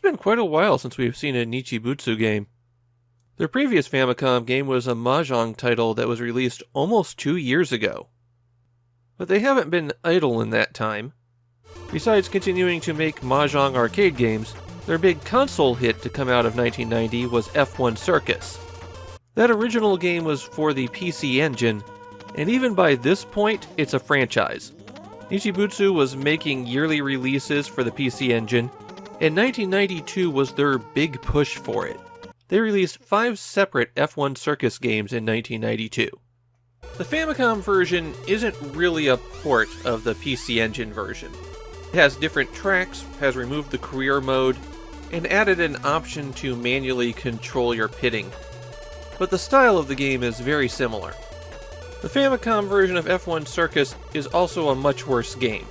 been quite a while since we've seen a Nichibutsu game. Their previous Famicom game was a Mahjong title that was released almost 2 years ago. But they haven't been idle in that time. Besides continuing to make Mahjong arcade games, their big console hit to come out of 1990 was F1 Circus. That original game was for the PC Engine, and even by this point, it's a franchise. Nichibutsu was making yearly releases for the PC Engine, and 1992 was their big push for it. They released 5 separate F1 Circus games in 1992. The Famicom version isn't really a port of the PC Engine version. It has different tracks, has removed the career mode, and added an option to manually control your pitting. But the style of the game is very similar. The Famicom version of F1 Circus is also a much worse game.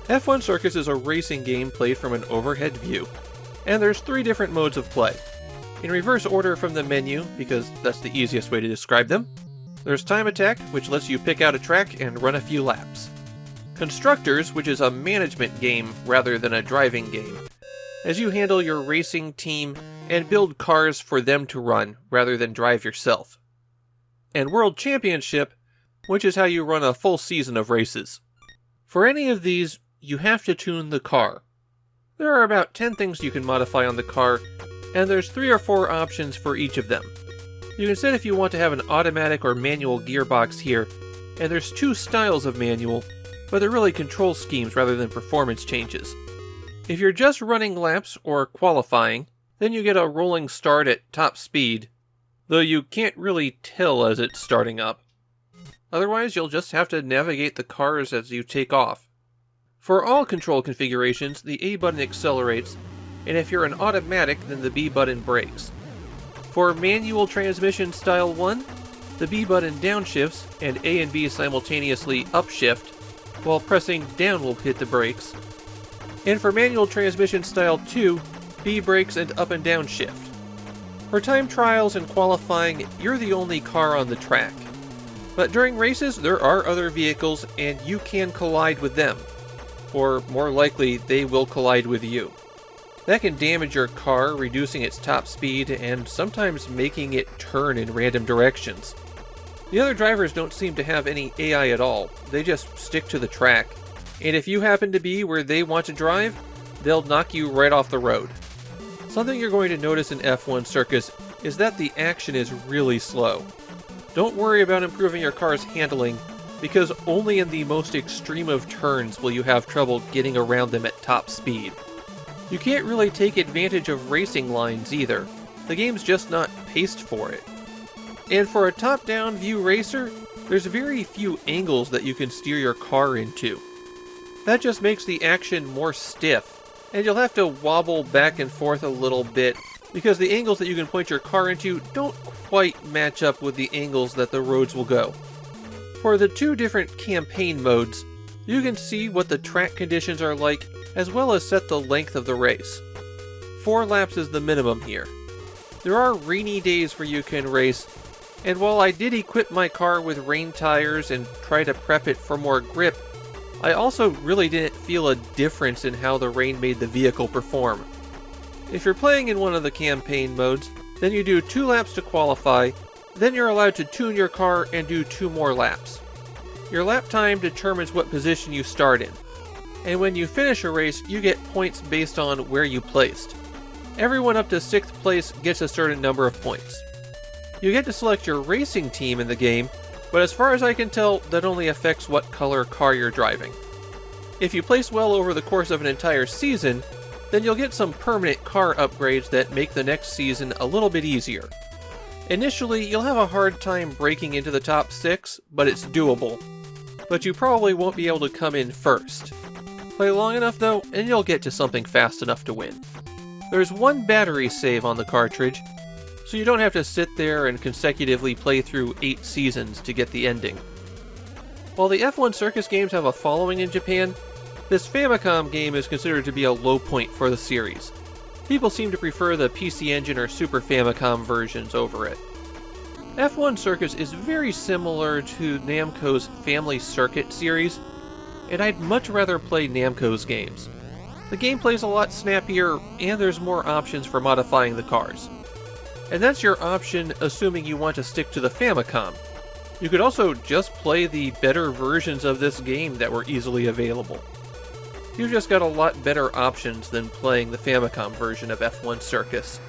F1 Circus is a racing game played from an overhead view, and there's 3 different modes of play. In reverse order from the menu, because that's the easiest way to describe them. There's Time Attack, which lets you pick out a track and run a few laps. Constructors, which is a management game rather than a driving game, as you handle your racing team and build cars for them to run rather than drive yourself. And World Championship, which is how you run a full season of races. For any of these, you have to tune the car. There are about 10 things you can modify on the car, and there's 3 or 4 options for each of them. You can set if you want to have an automatic or manual gearbox here, and there's 2 styles of manual, but they're really control schemes rather than performance changes. If you're just running laps or qualifying, then you get a rolling start at top speed, though you can't really tell as it's starting up. Otherwise, you'll just have to navigate the cars as you take off. For all control configurations, the A button accelerates, and if you're an automatic, then the B button brakes. For manual transmission style 1, the B button downshifts and A and B simultaneously upshift, while pressing down will hit the brakes. And for manual transmission style 2, B brakes and up and down shift. For time trials and qualifying, you're the only car on the track. But during races, there are other vehicles and you can collide with them. Or more likely, they will collide with you. That can damage your car, reducing its top speed and sometimes making it turn in random directions. The other drivers don't seem to have any AI at all, they just stick to the track. And if you happen to be where they want to drive, they'll knock you right off the road. Something you're going to notice in F1 Circus is that the action is really slow. Don't worry about improving your car's handling, because only in the most extreme of turns will you have trouble getting around them at top speed. You can't really take advantage of racing lines either. The game's just not paced for it. And for a top-down view racer, there's very few angles that you can steer your car into. That just makes the action more stiff, and you'll have to wobble back and forth a little bit because the angles that you can point your car into don't quite match up with the angles that the roads will go. For the 2 different campaign modes, you can see what the track conditions are like, as well as set the length of the race. 4 laps is the minimum here. There are rainy days where you can race, and while I did equip my car with rain tires and try to prep it for more grip, I also really didn't feel a difference in how the rain made the vehicle perform. If you're playing in one of the campaign modes, then you do 2 laps to qualify, then you're allowed to tune your car and do 2 more laps. Your lap time determines what position you start in, and when you finish a race, you get points based on where you placed. Everyone up to 6th place gets a certain number of points. You get to select your racing team in the game, but as far as I can tell, that only affects what color car you're driving. If you place well over the course of an entire season, then you'll get some permanent car upgrades that make the next season a little bit easier. Initially, you'll have a hard time breaking into the top 6, but it's doable. But you probably won't be able to come in first. Play long enough though, and you'll get to something fast enough to win. There's 1 battery save on the cartridge, so you don't have to sit there and consecutively play through 8 seasons to get the ending. While the F1 Circus games have a following in Japan, this Famicom game is considered to be a low point for the series. People seem to prefer the PC Engine or Super Famicom versions over it. F1 Circus is very similar to Namco's Family Circuit series, and I'd much rather play Namco's games. The gameplay's a lot snappier, and there's more options for modifying the cars. And that's your option assuming you want to stick to the Famicom. You could also just play the better versions of this game that were easily available. You've just got a lot better options than playing the Famicom version of F1 Circus.